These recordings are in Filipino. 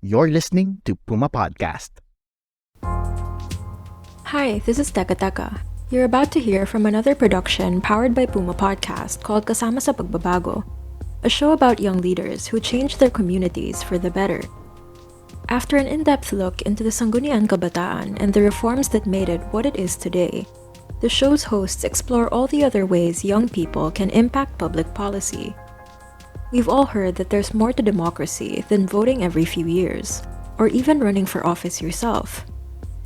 You're listening to Puma Podcast. Hi, this is Teka Teka. You're about to hear from another production powered by Puma Podcast called Kasama sa Pagbabago, a show about young leaders who changed their communities for the better. After an in-depth look into the Sangguniang Kabataan and the reforms that made it what it is today, the show's hosts explore all the other ways young people can impact public policy. We've all heard that there's more to democracy than voting every few years, or even running for office yourself.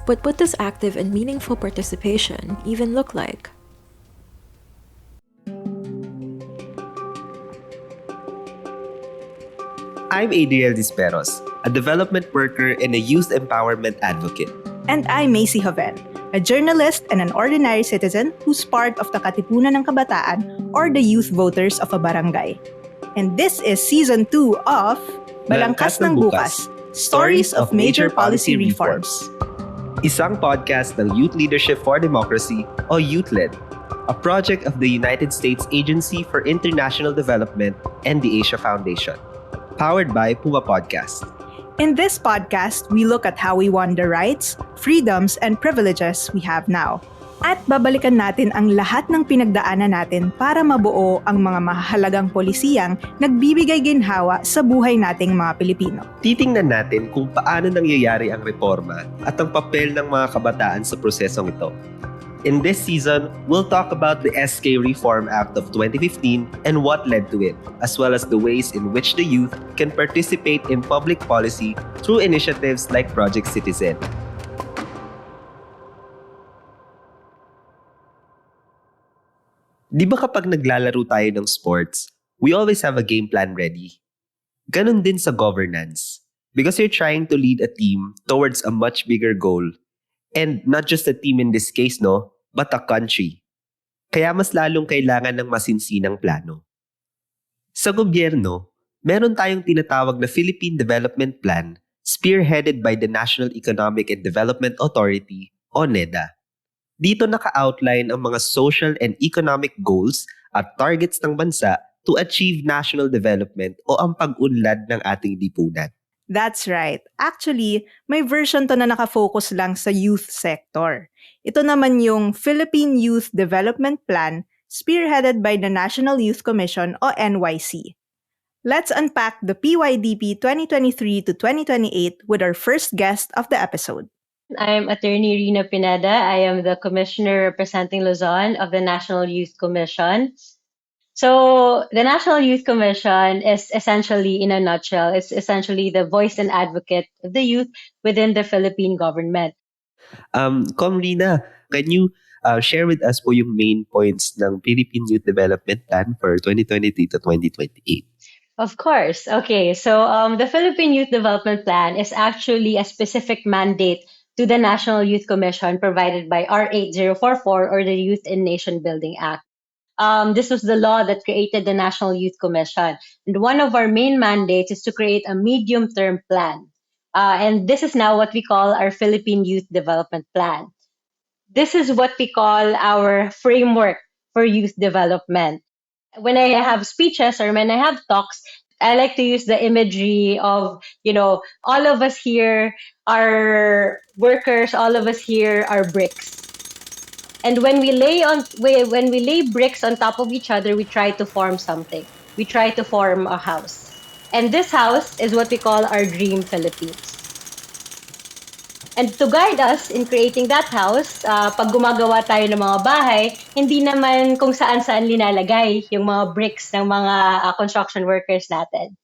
But what does active and meaningful participation even look like? I'm Adriel Disperos, a development worker and a youth empowerment advocate. And I'm Macy Joven, a journalist and an ordinary citizen who's part of the Katipunan ng Kabataan or the youth voters of a barangay. And this is Season 2 of Balangkas ng Bukas, Stories of Major Policy Reforms. Isang podcast ng Youth Leadership for Democracy o YouthLED, a project of the United States Agency for International Development and the Asia Foundation, powered by Puma Podcast. In this podcast, we look at how we won the rights, freedoms, and privileges we have now. At babalikan natin ang lahat ng pinagdaanan natin para mabuo ang mga mahalagang polisiyang nagbibigay ginhawa sa buhay nating mga Pilipino. Titingnan natin kung paano nangyayari ang reforma at ang papel ng mga kabataan sa prosesong ito. In this season, we'll talk about the SK Reform Act of 2015 and what led to it, as well as the ways in which the youth can participate in public policy through initiatives like Project Citizen. Di ba kapag naglalaro tayo ng sports, we always have a game plan ready? Ganon din sa governance. Because you're trying to lead a team towards a much bigger goal. And not just a team in this case, no? But a country. Kaya mas lalong kailangan ng masinsinang plano. Sa gobyerno, meron tayong tinatawag na Philippine Development Plan spearheaded by the National Economic and Development Authority o NEDA. Dito naka-outline ang mga social and economic goals at targets ng bansa to achieve national development o ang pag-unlad ng ating lipunan. That's right. Actually, may version to na nakafocus lang sa youth sector. Ito naman yung Philippine Youth Development Plan spearheaded by the National Youth Commission o NYC. Let's unpack the PYDP 2023 to 2028 with our first guest of the episode. I'm Attorney Rina Pineda. I am the Commissioner representing Luzon of the National Youth Commission. So the National Youth Commission is essentially, in a nutshell, it's essentially the voice and advocate of the youth within the Philippine government. Rina, can you share with us po yung main points ng Philippine Youth Development Plan for 2023 to 2028? Of course. Okay, so the Philippine Youth Development Plan is actually a specific mandate to the National Youth Commission provided by R8044 or the Youth in Nation Building Act. This was the law that created the National Youth Commission. And one of our main mandates is to create a medium-term plan. And this is now what we call our Philippine Youth Development Plan. This is what we call our framework for youth development. When I have speeches or when I have talks, I like to use the imagery of, all of us here are workers, all of us here are bricks. And when we lay bricks on top of each other, we try to form something. We try to form a house. And this house is what we call our Dream Philippines. And to guide us in creating that house, pag gumagawa tayo ng mga bahay, hindi naman kung saan-saan linalagay yung mga bricks ng mga construction workers natin.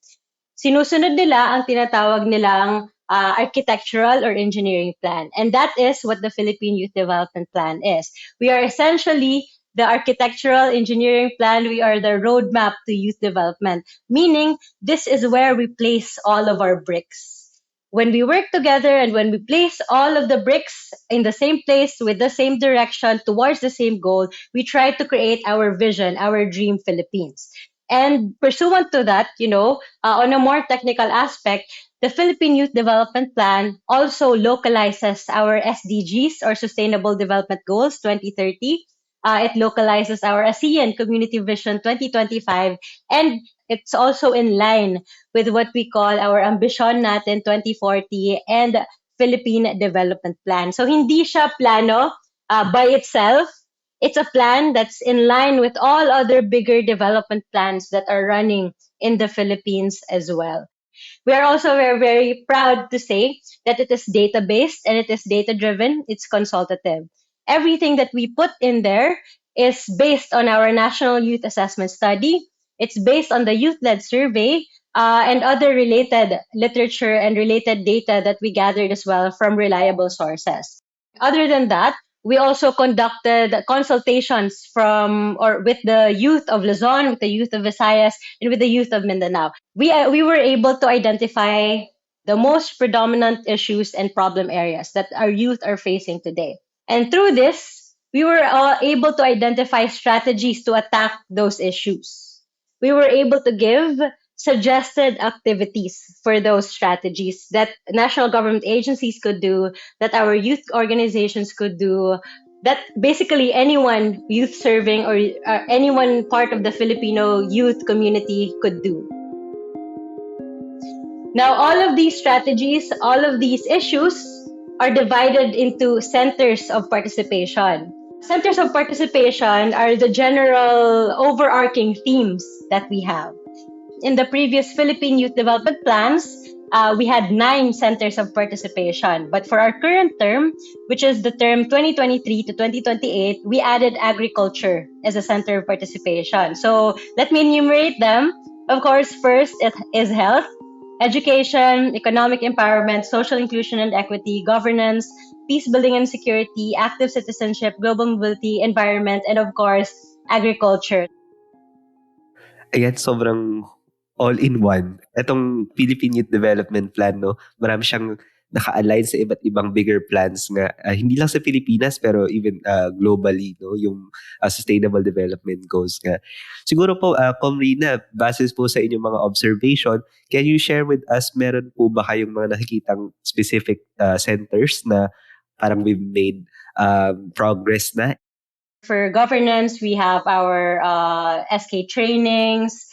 Sinusunod nila ang tinatawag nilang architectural or engineering plan. And that is what the Philippine Youth Development Plan is. We are essentially the architectural engineering plan. We are the roadmap to youth development, meaning this is where we place all of our bricks. When we work together and when we place all of the bricks in the same place with the same direction towards the same goal, we try to create our vision, our dream Philippines. And pursuant to that, on a more technical aspect, the Philippine Youth Development Plan also localizes our SDGs or Sustainable Development Goals 2030 It localizes our ASEAN Community Vision 2025, and it's also in line with what we call our Ambisyon Natin 2040 and Philippine Development Plan. So hindi siya plano by itself. It's a plan that's in line with all other bigger development plans that are running in the Philippines as well. We are also very, very proud to say that it is data based and it is data driven. It's consultative. Everything that we put in there is based on our National Youth Assessment Study. It's based on the youth led survey and other related literature and related data that we gathered as well from reliable sources. Other than that, we also conducted consultations from or with the youth of Luzon, with the youth of Visayas, and with the youth of Mindanao. We were able to identify the most predominant issues and problem areas that our youth are facing today. And through this, we were able to identify strategies to attack those issues. We were able to give suggested activities for those strategies that national government agencies could do, that our youth organizations could do, that basically anyone youth serving or anyone part of the Filipino youth community could do. Now, all of these strategies, all of these issues are divided into centers of participation. Centers of participation are the general overarching themes that we have. In the previous Philippine Youth Development Plans, we had 9 centers of participation. But for our current term, which is the term 2023 to 2028, we added agriculture as a center of participation. So let me enumerate them. Of course, first it is health, education, economic empowerment, social inclusion and equity, governance, peace building and security, active citizenship, global mobility, environment, and of course, agriculture. Ayan, sobrang all-in-one. Itong Philippine Youth Development Plan, no, marami siyang naka-align sa iba't ibang bigger plans nga. Hindi lang sa Pilipinas, pero even globally, no, yung sustainable development goals nga. Siguro po, Comrina, basis po sa inyong mga observation, can you share with us, meron po ba kayong mga nakikitang specific centers na parang we've made progress na? For governance, we have our SK trainings,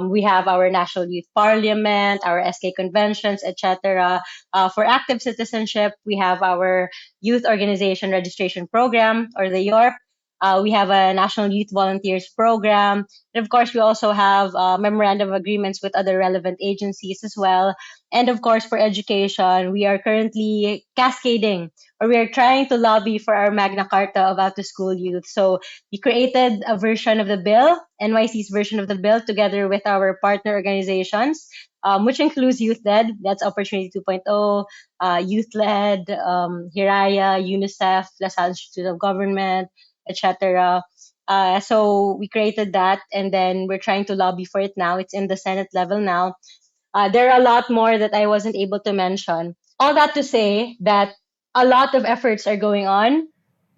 we have our National Youth Parliament, our SK conventions, etc. For active citizenship, we have our Youth Organization Registration Program, or the YORP. We have a National Youth Volunteers Program. And of course, we also have memorandum agreements with other relevant agencies as well. And of course, for education, we are currently cascading, or we are trying to lobby for our Magna Carta of out-to-school youth. So we created a version of the bill, NYC's version of the bill, together with our partner organizations, which includes Youth-Led, that's Opportunity 2.0, Youth-Led, Hiraya, UNICEF, LaSalle Institute of Government, etc. So we created that, and then we're trying to lobby for it now. It's in the Senate level now. There are a lot more that I wasn't able to mention. All that to say that a lot of efforts are going on.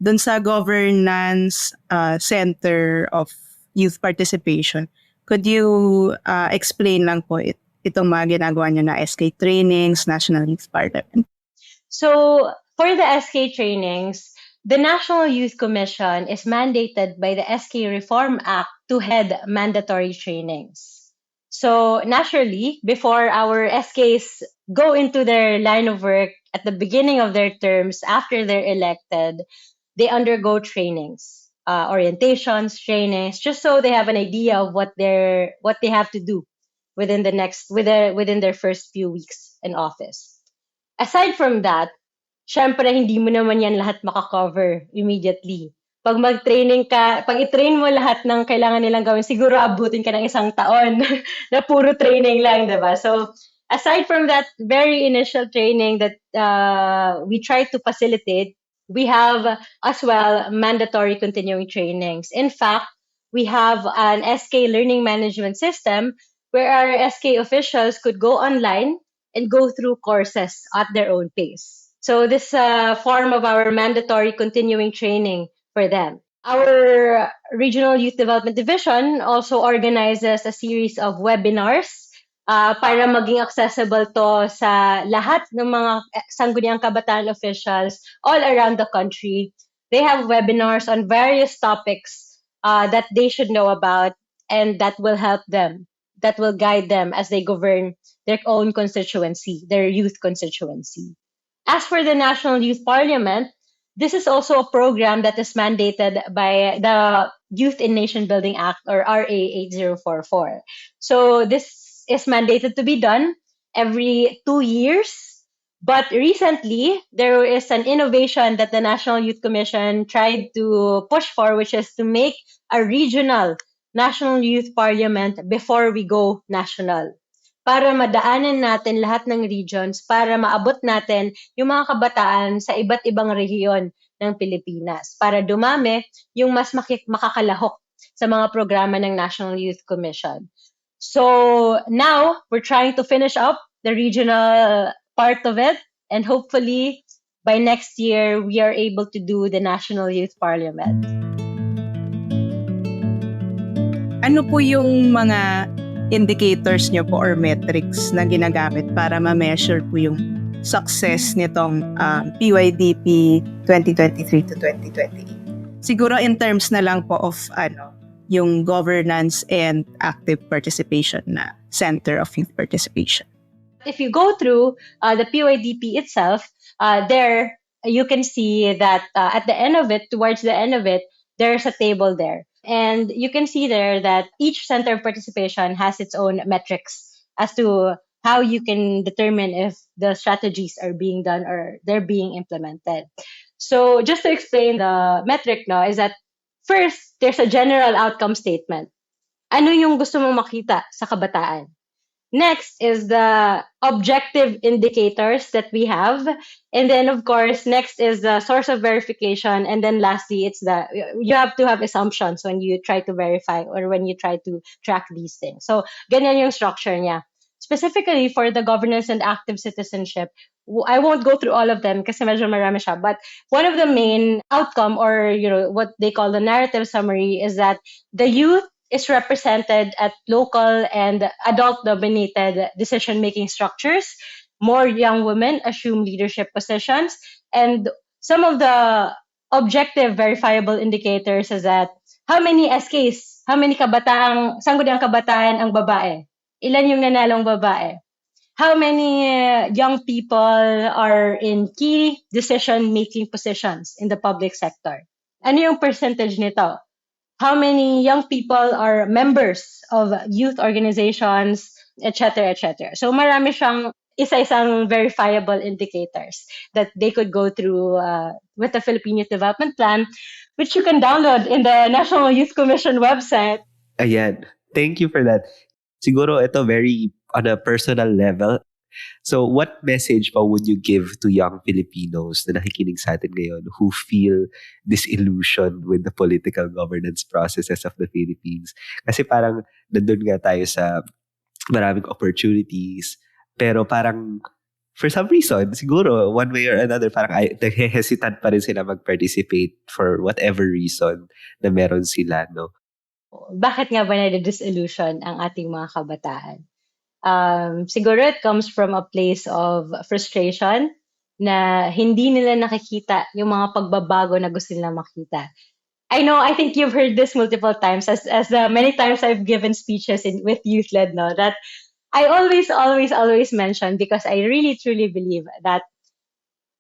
Dun sa governance center of youth participation, could you explain lang po itong mga ginagawa niyo na SK trainings, National Youth Parliament? So for the SK trainings, the National Youth Commission is mandated by the SK Reform Act to head mandatory trainings. So naturally, before our SKs go into their line of work at the beginning of their terms, after they're elected, they undergo trainings, orientations, trainings, just so they have an idea of what they have to do within their first few weeks in office. Aside from that, syempre hindi mo naman yan lahat makakover immediately. Pag mag-training ka, pag i-train mo lahat ng kailangan nilang gawin, siguro abutin ka ng 1 taon na puro training lang, diba? So, aside from that very initial training that we try to facilitate, we have as well mandatory continuing trainings. In fact, we have an SK learning management system where our SK officials could go online and go through courses at their own pace. So this form of our mandatory continuing training for them. Our Regional Youth Development Division also organizes a series of webinars para maging accessible to sa lahat ng mga sangguniang kabataan officials all around the country They have webinars on various topics that they should know about and that will help them, that will guide them as they govern their own constituency, their youth constituency. As for the National Youth Parliament, this is also a program that is mandated by the Youth in Nation Building Act, or RA 8044. So this is mandated to be done every 2 years. But recently, there is an innovation that the National Youth Commission tried to push for, which is to make a regional National Youth Parliament before we go national, para madaanan natin lahat ng regions, para maabot natin yung mga kabataan sa iba't ibang rehiyon ng Pilipinas, para dumami yung mas makakalahok sa mga programa ng National Youth Commission. So now, we're trying to finish up the regional part of it, and hopefully, by next year, we are able to do the National Youth Parliament. Ano po yung mga indicators nyo po or metrics na ginagamit para ma-measure po yung success nitong PYDP 2023 to 2028? Siguro in terms na lang po of yung governance and active participation na Center of Youth Participation. If you go through the PYDP itself, there you can see that at the end of it, towards the end of it, there's a table there. And you can see there that each center of participation has its own metrics as to how you can determine if the strategies are being done or they're being implemented. So just to explain the metric now is that first, there's a general outcome statement. Ano yung gusto mong makita sa kabataan? Next is the objective indicators that we have. And then, of course, next is the source of verification. And then lastly, it's you have to have assumptions when you try to verify or when you try to track these things. So, ganyan yung structure niya. Specifically for the governance and active citizenship, I won't go through all of them kasi medyo marami siya. But one of the main outcome, or what they call the narrative summary, is that the youth is represented at local and adult-dominated decision-making structures. More young women assume leadership positions. And some of the objective verifiable indicators is that how many SKs, how many kabataang, sangguniang kabataan ang babae? Ilan yung nanalong babae? How many young people are in key decision-making positions in the public sector? Ano yung percentage nito? How many young people are members of youth organizations, etc., etc. So marami siyang isa-isang verifiable indicators that they could go through with the Philippine Youth Development Plan, which you can download in the National Youth Commission website. Ayan. Thank you for that. Siguro ito very on a personal level. So what message pa would you give to young Filipinos na nakikinig sa atin ngayon who feel disillusioned with the political governance processes of the Philippines? Kasi parang nandun nga tayo sa maraming opportunities, pero parang for some reason, siguro one way or another, parang nag-hesitant pa rin sila mag-participate for whatever reason na meron sila, no? Bakit nga ba na-disillusion ang ating mga kabataan? Siguro it comes from a place of frustration na hindi nila nakikita yung mga pagbabago na gusto nila makita. I think you've heard this multiple times as the many times I've given speeches with Youth-Led, no, that I always mention, because I really truly believe that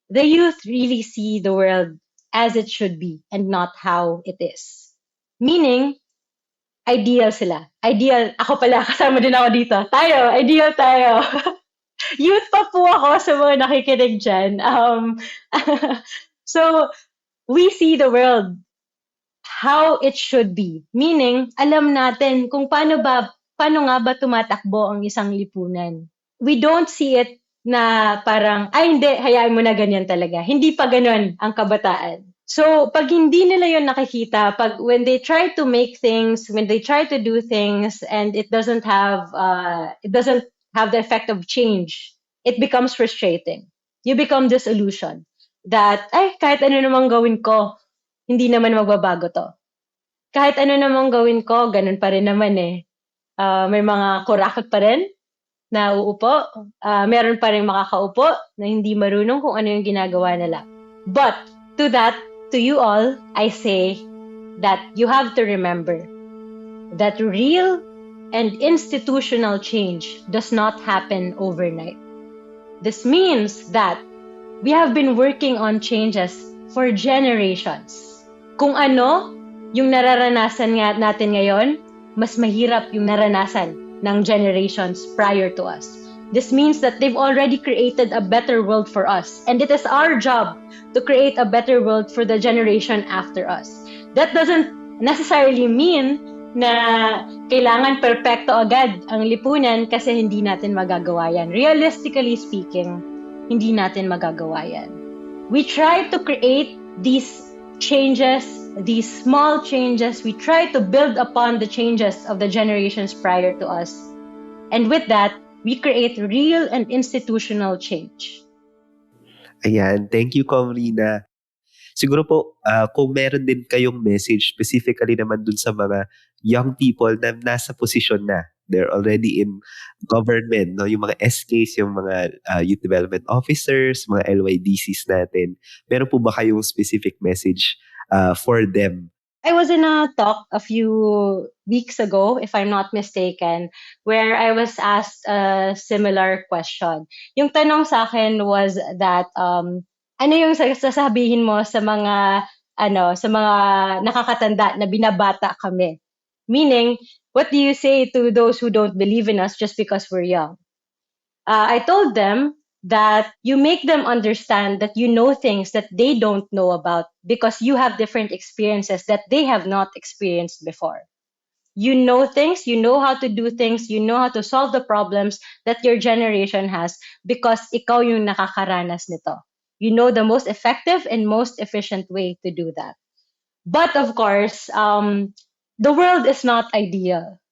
the youth really see the world as it should be and not how it is. Meaning, ideal sila. Ideal. Ako pala, kasama din ako dito. Ideal tayo. Youth pa po ako sa mga nakikinig dyan. So, we see the world how it should be. Meaning, alam natin kung paano nga ba tumatakbo ang isang lipunan. We don't see it na parang, hindi, hayaan mo na ganyan talaga. Hindi pa ganun ang kabataan. So, pag hindi nila yun nakikita, when they try to make things, when they try to do things, and it doesn't have the effect of change, it becomes frustrating. You become disillusioned that, kahit ano namang gawin ko, hindi naman magbabago to. Kahit ano namang gawin ko, ganun pa rin naman eh. May mga kurakot pa rin na uupo. Meron pa rin makakaupo na hindi marunong kung ano yung ginagawa nila. But, to that, To you all, I say that you have to remember that real and institutional change does not happen overnight. This means that we have been working on changes for generations. Kung ano yung nararanasan nga natin ngayon, mas mahirap yung naranasan ng generations prior to us. This means that they've already created a better world for us, and it is our job to create a better world for the generation after us. That doesn't necessarily mean na kailangan perfecto agad ang lipunan kasi hindi natin magagawa yan. Realistically speaking, hindi natin magagawa yan. We try to create these changes, these small changes. We try to build upon the changes of the generations prior to us. And with that, we create real and institutional change. Ayan, thank you, Comrina. Siguro po, kung meron din kayong message specifically naman dun sa mga young people na nasa posisyon na, they're already in government, no? Yung mga SKs, yung mga youth development officers, mga LYDCs natin. Meron po ba kayong specific message for them? I was in a talk a few weeks ago, if I'm not mistaken, where I was asked a similar question. Yung tanong sa akin was that, ano yung sasabihin mo sa mga nakakatanda na binabata kami? Meaning, what do you say to those who don't believe in us just because we're young? I told them that you make them understand that you know things that they don't know about because you have different experiences that they have not experienced before. You know things, you know how to do things, you know how to solve the problems that your generation has because ikaw yung nakakaranas nito. You know the most effective and most efficient way to do that. But of course, the world is not ideal.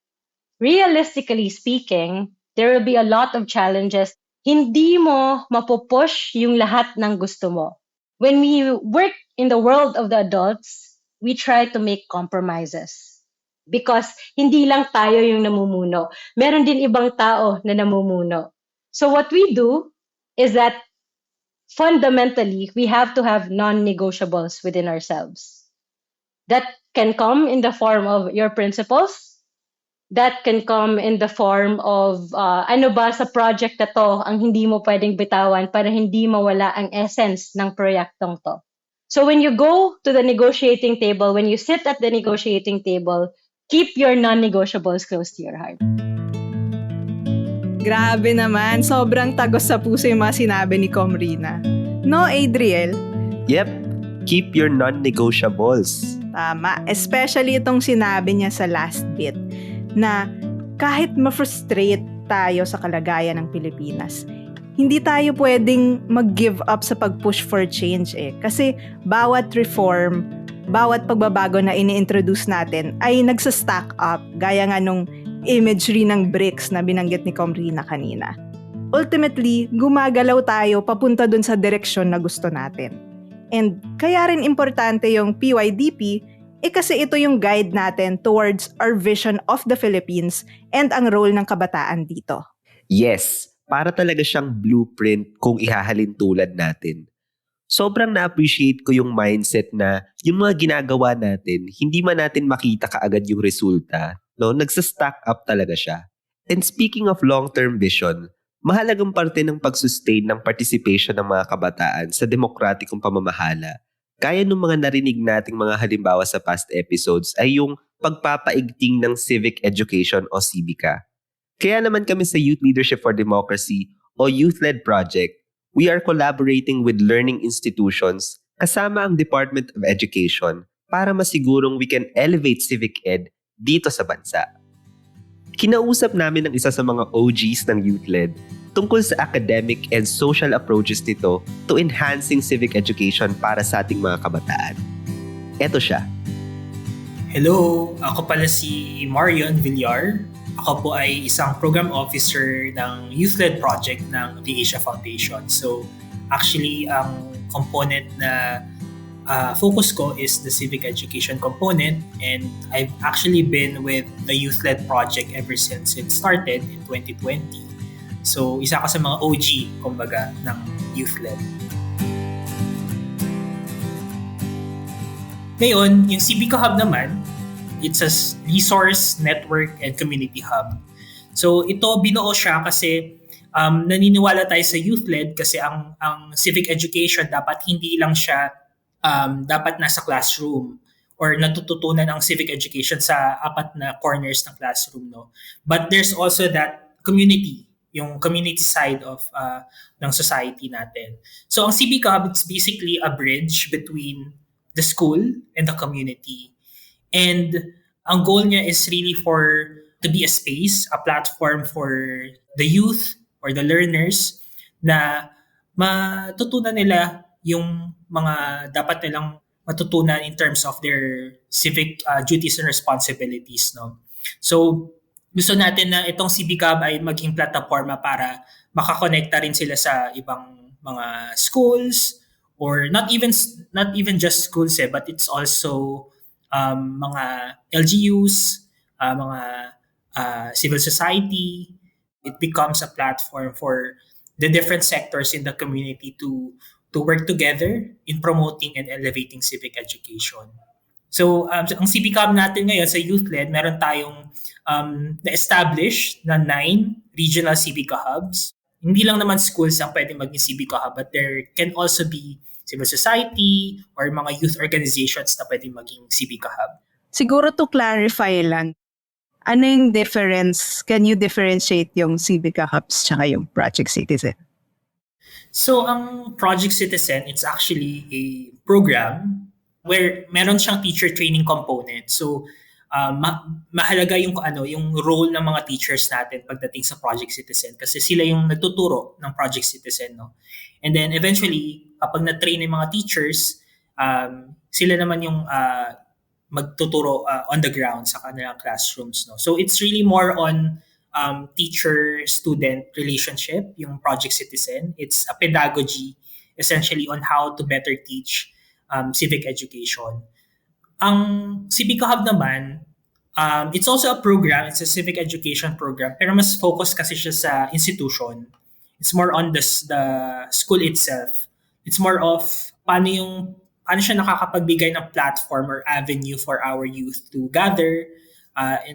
Realistically speaking, there will be a lot of challenges. Hindi mo mapupush yung lahat ng gusto mo. When we work in the world of the adults, we try to make compromises. Because hindi lang tayo yung namumuno. Meron din ibang tao na namumuno. So what we do is that fundamentally, we have to have non-negotiables within ourselves. That can come in the form of your principles. That can come in the form of ano ba sa project na to ang hindi mo pwedeng bitawan para hindi mawala ang essence ng proyektong to. So when you go to the negotiating table, when you sit at the negotiating table, keep your non-negotiables close to your heart. Grabe naman, sobrang tagos sa puso yung mga sinabi ni Comrina. No, Adriel? Yep, keep your non-negotiables. Tama, especially itong sinabi niya sa last bit na kahit ma-frustrate tayo sa kalagayan ng Pilipinas, hindi tayo pwedeng mag-give up sa pag-push for change Kasi bawat reform, bawat pagbabago na ini-introduce natin ay nagsa-stack up gaya nga nung imagery ng bricks na binanggit ni Comrina kanina. Ultimately, gumagalaw tayo papunta dun sa direksyon na gusto natin. And kaya rin importante yung PYDP kasi ito yung guide natin towards our vision of the Philippines and ang role ng kabataan dito. Yes, para talaga siyang blueprint kung ihahalin tulad natin. Sobrang na-appreciate ko yung mindset na yung mga ginagawa natin, hindi man natin makita kaagad yung resulta, no? Nagsa-stack up talaga siya. And speaking of long-term vision, mahalagang parte ng pag-sustain ng participation ng mga kabataan sa demokratikong pamamahala. Kaya nung mga narinig nating mga halimbawa sa past episodes ay yung pagpapaigting ng civic education o civica. Kaya naman kami sa Youth Leadership for Democracy o Youth-Led Project, we are collaborating with learning institutions kasama ang Department of Education para masigurong we can elevate civic ed dito sa bansa. Kinausap namin ang isa sa mga OGs ng Youth-Led tungkol sa academic and social approaches nito to enhancing civic education para sa ating mga kabataan. Eto siya. Hello, ako pala si Marion Villar. Ako po ay isang program officer ng Youth-Led Project ng The Asia Foundation. So, actually, ang component na focus ko is the civic education component, and I've actually been with the Youth-Led Project ever since it started in 2020. So, isa ka sa mga OG, kumbaga, ng Youth-Led. Ngayon, yung Civica Hub naman, it's a resource, network, and community hub. So ito, binuo siya kasi naniniwala tayo sa youth-led kasi ang civic education dapat hindi lang siya dapat nasa classroom or natututunan ang civic education sa apat na corners ng classroom, no? But there's also that community, yung community side of ng society natin. So ang Civica Hub, it's basically a bridge between the school and the community. And ang goal niya is really to be a space, a platform for the youth or the learners na matutunan nila yung mga dapat nilang matutunan in terms of their civic duties and responsibilities, no? So gusto natin na itong Civica Hub ay maging plataforma para makakonekta rin sila sa ibang mga schools or not even just schools but it's also mga LGUs, mga civil society. It becomes a platform for the different sectors in the community to work together in promoting and elevating civic education. So, ang Civica Hub natin ngayon sa Youth-led, meron tayong na-establish na 9 regional Civica Hubs. Hindi lang naman schools ang pwede maging Civica Hub, but there can also be civil society or mga youth organizations na pwede maging Civica Hub. Siguro to clarify lang, ano yung difference? Can you differentiate yung Civica Hubs tsaka yung Project Citizen? So, ang Project Citizen, it's actually a program where meron siyang teacher training component. So, mahalaga yung yung role ng mga teachers natin pagdating sa Project Citizen kasi sila yung nagtuturo ng Project Citizen, no? And then eventually, kapag na-train yung mga teachers, sila naman yung magtuturo on the ground sa kanilang classrooms, no? So, it's really more on teacher-student relationship, yung Project Citizen. It's a pedagogy essentially on how to better teach civic education. Ang Civica Hub naman, it's also a program, it's a civic education program, pero mas focus kasi siya sa institution. It's more on the school itself. It's more of paano siya nakakapagbigay ng platform or avenue for our youth to gather,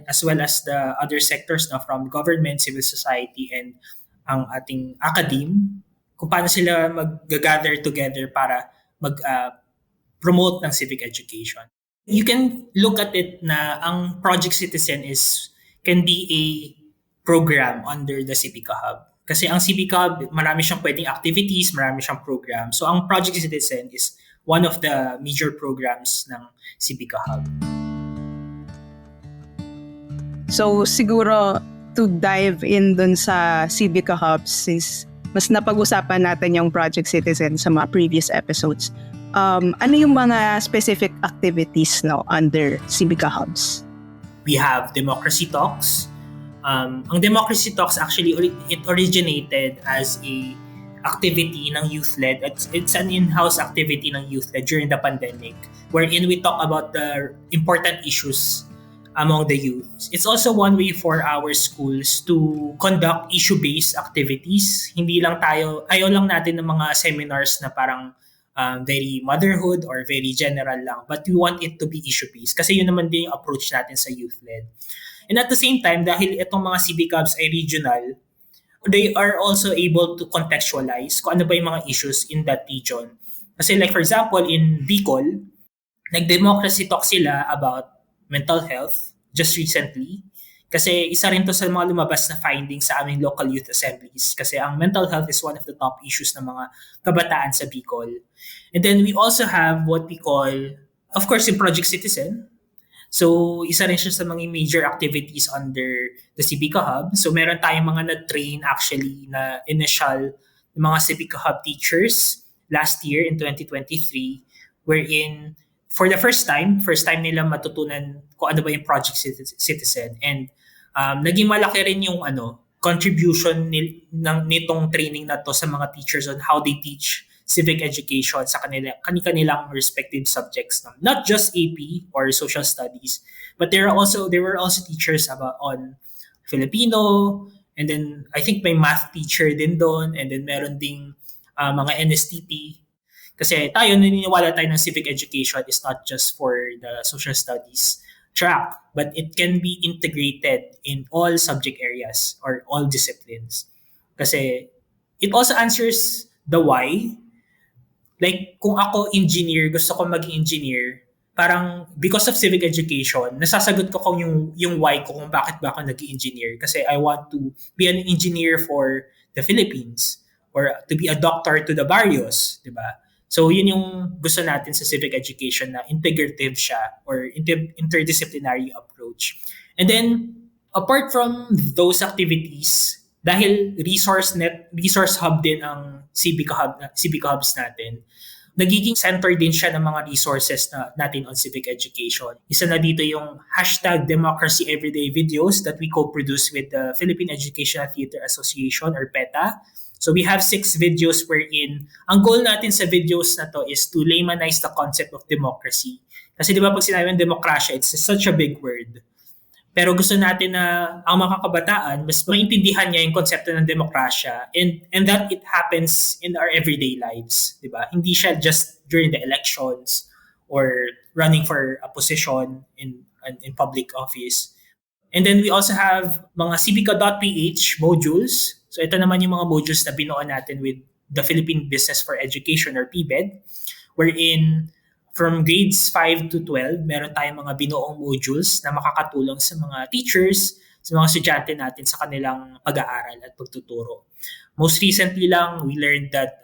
as well as the other sectors na from government, civil society, and ang ating academe, kung paano sila mag-gather together para mag-promote ng civic education. You can look at it na ang Project Citizen can be a program under the Civica Hub. Kasi ang Civica Hub, marami siyang pwedeng activities, marami siyang program. So ang Project Citizen is one of the major programs ng Civica Hub. So siguro to dive in dun sa Civica Hubs, since mas napag-usapan natin yung Project Citizen sa mga previous episodes, ano yung mga specific activities under Civica Hubs? We have Democracy Talks. Ang Democracy Talks actually, it originated as a activity ng Youth-led. It's an in-house activity ng Youth-led during the pandemic, wherein we talk about the important issues among the youth. It's also one way for our schools to conduct issue-based activities. Ayaw lang natin ng mga seminars na parang very motherhood or very general lang. But we want it to be issue-based kasi yun naman din yung approach natin sa youth-led. And at the same time, dahil itong mga Civic Hubs ay regional, they are also able to contextualize kung ano ba yung mga issues in that region. Kasi like for example, in Bicol, nag-democracy talk sila about mental health just recently. Kasi isa rin to sa mga lumabas na findings sa aming local youth assemblies. Kasi ang mental health is one of the top issues ng mga kabataan sa Bicol. And then we also have what we call, of course, in Project Citizen. So isa rin siya sa mga major activities under the Civica Hub. So meron tayong mga na-train actually na initial mga Civica Hub teachers last year in 2023, wherein for the first time nila matutunan kung ano ba yung Project Citizen. And naging malaki rin yung contribution nitong training na to sa mga teachers on how they teach civic education sa kanilang respective subjects. Not just AP or social studies, but there were also teachers on Filipino, and then I think may math teacher din doon, and then meron ding mga NSTP. Kasi tayo, naniniwala tayo ng civic education is not just for the social studies track, but it can be integrated in all subject areas or all disciplines. Kasi it also answers the why. Like, kung ako engineer, gusto ko maging engineer, parang because of civic education, nasasagot ko kung yung why ko kung bakit ba ako nag-engineer. Kasi I want to be an engineer for the Philippines or to be a doctor to the barrios, di ba? So, yun yung gusto natin sa civic education na integrative siya or interdisciplinary approach. And then, apart from those activities, dahil resource hub din ang civic hubs natin, nagiging center din siya ng mga resources natin on civic education. Isa na dito yung #Democracy Everyday videos that we co-produce with the Philippine Educational Theater Association or PETA. So we have 6 videos wherein ang goal natin sa videos na to is to laymanize the concept of democracy. Kasi di ba pag sinabi ng demokrasya, it's such a big word. Pero gusto natin na ang mga kabataan, mas maintindihan niya yung konsepto ng demokrasya and that it happens in our everyday lives. Diba? Hindi siya just during the elections or running for a position in public office. And then we also have mga civica.ph modules. So ito naman yung mga modules na binuo natin with the Philippine Business for Education or PBED, wherein from grades 5 to 12, meron tayong mga binuong modules na makakatulong sa mga teachers, sa mga estudyante natin sa kanilang pag-aaral at pagtuturo. Most recently lang, we learned that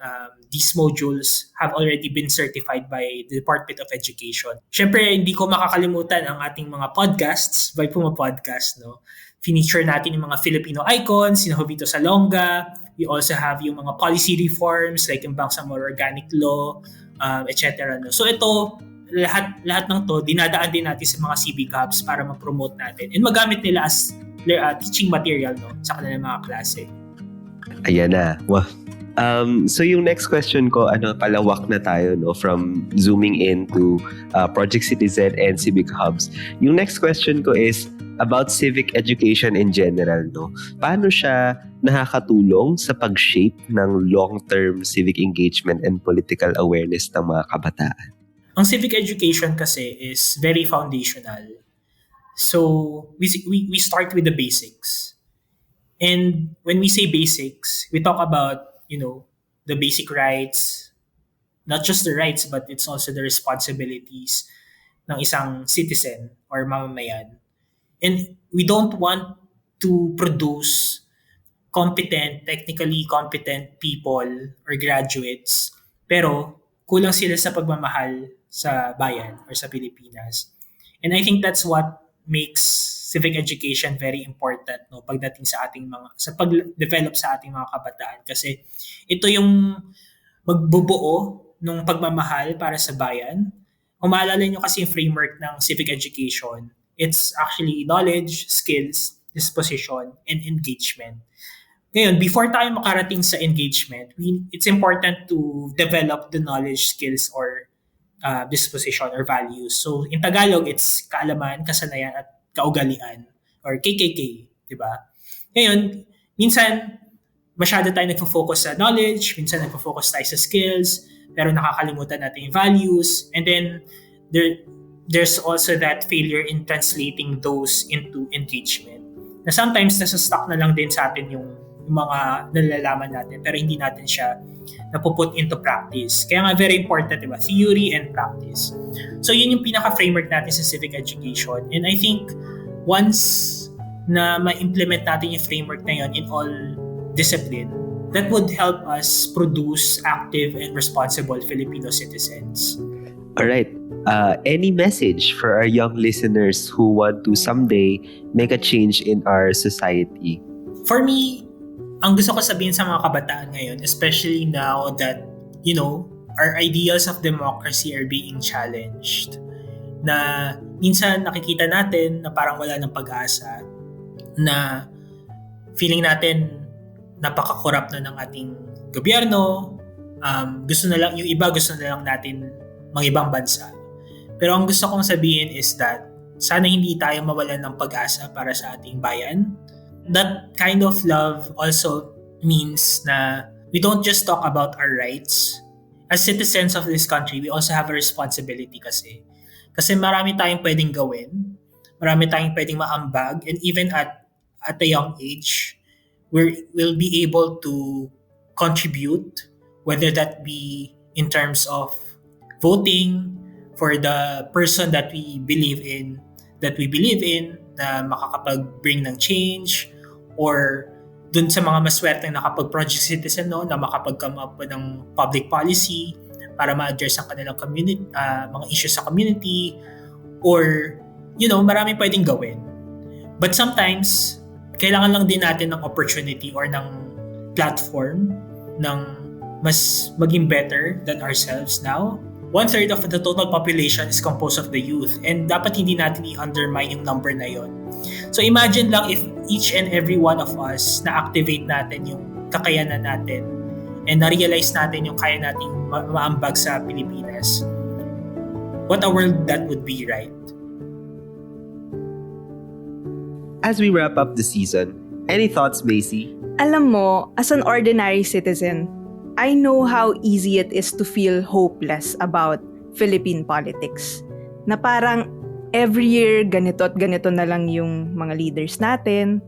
these modules have already been certified by the Department of Education. Siyempre, hindi ko makakalimutan ang ating mga podcasts by Puma Podcast, no? Feature natin yung mga Filipino icons, yung Jovito Salonga. We also have yung mga policy reforms like yung Bangsamoro Organic Law, etc. No? So ito, lahat ng to, dinadaan din natin sa mga civic hubs para ma-promote natin and magamit nila as teaching material, no, sa kanilang mga klase. Ayan na. Wow. So yung next question ko, palawak na tayo, no, from zooming in to Project Citizen and civic hubs. Yung next question ko is about civic education in general, no? Paano siya nakakatulong sa pag-shape ng long-term civic engagement and political awareness ng mga kabataan? Ang civic education kasi is very foundational. So we start with the basics. And when we say basics, we talk about, the basic rights, not just the rights, but it's also the responsibilities ng isang citizen or mamamayan. And we don't want to produce technically competent people or graduates, pero kulang sila sa pagmamahal sa bayan or sa Pilipinas. And I think that's what makes civic education very important, no, pagdating sa pag-develop sa ating mga kabataan, kasi ito yung magbubuo ng pagmamahal para sa bayan. Kung maalala nyo kasi yung framework ng civic education, it's actually knowledge, skills, disposition, and engagement. Ngayon, before tayo makarating sa engagement, it's important to develop the knowledge, skills, or disposition or values. So, in Tagalog, it's kaalaman, kasanayan, at kaugalian, or KKK, di ba? Ngayon, minsan, masyado tayo nagfo-focus sa knowledge, minsan nagfo-focus tayo sa skills, pero nakakalimutan natin yung values, and then, there's also that failure in translating those into engagement. Na sometimes nasa-stuck na lang din sa atin yung mga nalalaman natin pero hindi natin siya napuput into practice. Kaya nga very important, diba? Theory and practice. So yun yung pinaka-framework natin sa civic education. And I think once na ma-implement natin yung framework na yun in all discipline, that would help us produce active and responsible Filipino citizens. Alright. Any message for our young listeners who want to someday make a change in our society? For me, ang gusto ko sabihin sa mga kabataan ngayon, especially now that, our ideals of democracy are being challenged, na minsan nakikita natin na parang wala ng pag-asa, na feeling natin napaka-corrupt na ng ating gobyerno, yung iba gusto na lang natin ibang bansa. Pero ang gusto kong sabihin is that sana hindi tayo mawalan ng pag-asa para sa ating bayan. That kind of love also means na we don't just talk about our rights as citizens of this country, we also have a responsibility kasi. Kasi marami tayong pwedeng gawin, marami tayong pwedeng maambag, and even at a young age, we'll be able to contribute, whether that be in terms of voting for the person that we believe in, na makakapag-bring ng change, or dun sa mga maswerteng nakapag-project citizen, no, na makapag-come up with ng public policy para ma-address ang kanilang community, mga issues sa community, or, maraming pwedeng gawin. But sometimes, kailangan lang din natin ng opportunity or ng platform ng mas maging better than ourselves now. 1/3 of the total population is composed of the youth, and dapat hindi natin i-undermine yung number na yon. So imagine lang if each and every one of us na-activate natin yung kakayanan natin and na-realize natin yung kaya nating maambag sa Pilipinas. What a world that would be, right? As we wrap up the season, any thoughts, Macy? Alam mo, as an ordinary citizen, I know how easy it is to feel hopeless about Philippine politics. Na parang every year, ganito at ganito na lang yung mga leaders natin.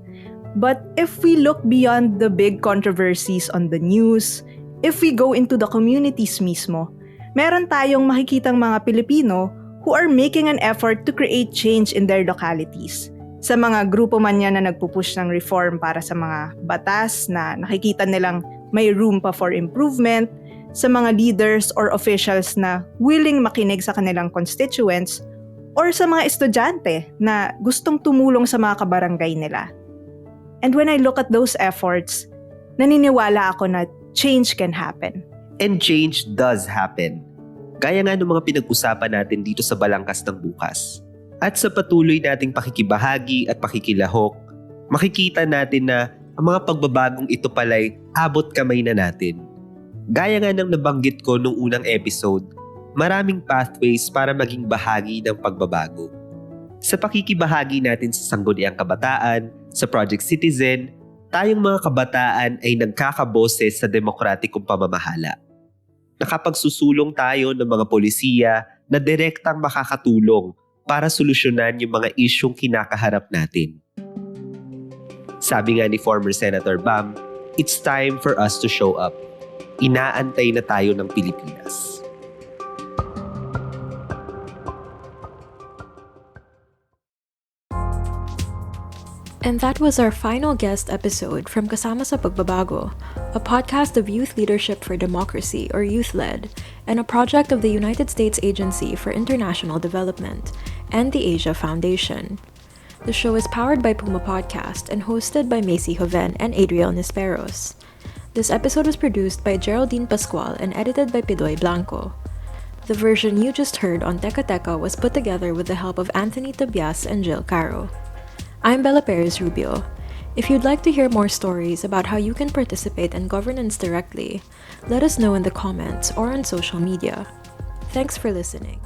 But if we look beyond the big controversies on the news, if we go into the communities mismo, meron tayong makikitang mga Pilipino who are making an effort to create change in their localities. Sa mga grupo man yan na nagpupush ng reform para sa mga batas na nakikita nilang may room pa for improvement, sa mga leaders or officials na willing makinig sa kanilang constituents, or sa mga estudyante na gustong tumulong sa mga kabarangay nila. And when I look at those efforts, naniniwala ako na change can happen. And change does happen. Gaya nga ng mga pinag-usapan natin dito sa Balangkas ng Bukas. At sa patuloy nating pakikibahagi at pakikilahok, makikita natin na ang mga pagbabagong ito pala'y abot kamay na natin. Gaya nga ng nabanggit ko nung unang episode, maraming pathways para maging bahagi ng pagbabago. Sa pakikibahagi natin sa Sangguniang Kabataan, sa Project Citizen, tayong mga kabataan ay nagkakaboses sa demokratikong pamamahala. Nakapagsusulong tayo ng mga polisiya na direktang makakatulong para solusyonan yung mga isyong kinakaharap natin. Sabi nga ni former Senator Bam, it's time for us to show up. Inaantay na tayo ng Pilipinas. And that was our final guest episode from Kasama sa Pagbabago, a podcast of Youth Leadership for Democracy, or YouthLED, and a project of the United States Agency for International Development and the Asia Foundation. The show is powered by Puma Podcast and hosted by Macy Joven and Adriel Nisperos. This episode was produced by Geraldine Pascual and edited by Pidoy Blanco. The version you just heard on Teka Teka was put together with the help of Anthony Tobias and Jill Caro. I'm Bella Perez Rubio. If you'd like to hear more stories about how you can participate in governance directly, let us know in the comments or on social media. Thanks for listening.